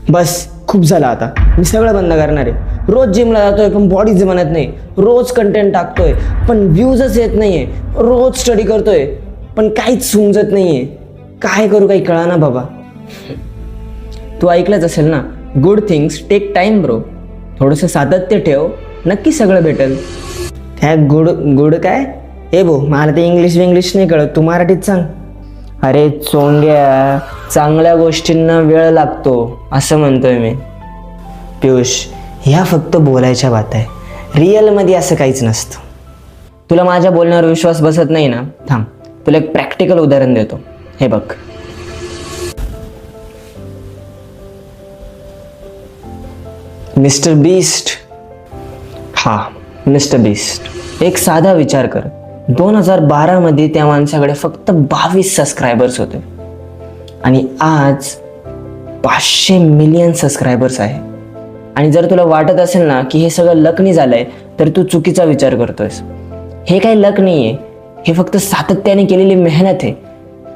बस खूप झालं आता, मी सगळं बंद करणार आहे. रोज जिमला जातोय पण बॉडीच बनत नाही, रोज कंटेंट टाकतोय पण व्ह्यूजच येत नाहीये, रोज स्टडी करतोय पण काहीच समजत नाहीये. काय करू काही कळा ना बाबा. तू ऐकलंच असेल ना, good things take time bro. थोडंसं सातत्य ठेव, नक्की सगळं भेटेल. त्या गुड गुड काय हे भाऊ, मला ते इंग्लिश नाही कळत, तू मराठीत सांग. अरे चोंग्या, चांगल्या गोष्टींना वेळ लागतो असं म्हणतोय मी. पियुष, ह्या फक्त बोलायच्या बात आहे, रिअलमध्ये असं काहीच नसतं. तुला माझ्या बोलण्यावर विश्वास बसत नाही ना, थांब तुला एक प्रॅक्टिकल उदाहरण देतो. हे बघ, मिस्टर बीस्ट. हा, मिस्टर बीस्ट. एक साधा विचार कर, 2012 मध्ये त्या माणसाकडे फक्त 22 सबस्क्रायबर्स होते आणि आज 500 मिलियन सबस्क्रायबर्स आहे. आणि जर तुला वाटत असेल ना की हे सगळं लकनी झालंय, तर तू चुकीचा विचार करतोयस. हे काही लक नाहीये, हे फक्त सातत्याने केलेली मेहनत आहे,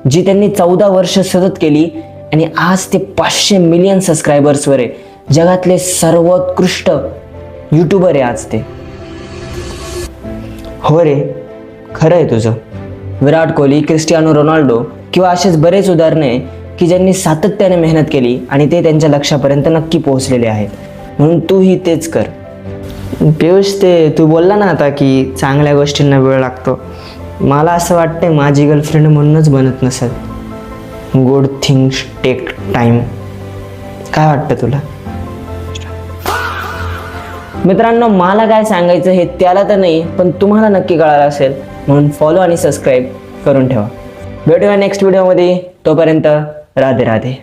जी त्यांनी 14 वर्ष सतत केली आणि आज ते 500 मिलियन सबस्क्रायबर्सवर आहे. जगातले सर्वोत्कृष्ट यूट्यूबर आहे आज ते. हो रे, खरं आहे तुझं. विराट कोहली, क्रिस्टियानो रोनाल्डो किंवा असेच बरेच उदाहरणे आहे की ज्यांनी सातत्याने मेहनत केली आणि ते त्यांच्या लक्ष्यापर्यंत नक्की पोहोचलेले आहेत. म्हणून तूही तेच कर. पियुष, ते तू बोलला ना आता की चांगल्या गोष्टींना वेळ लागतो, मला असं वाटतंय माझी गर्लफ्रेंड म्हणूनच बनत नसेल. Good things take time. काय वाटतं तुला? मित्रांनो, मला काय सांगायचं हे त्याला तर नाही, पण तुम्हाला नक्की कळालं असेल, म्हणून फॉलो आणि सबस्क्राईब करून ठेवा. भेटूया नेक्स्ट व्हिडिओमध्ये. तोपर्यंत राधे राधे.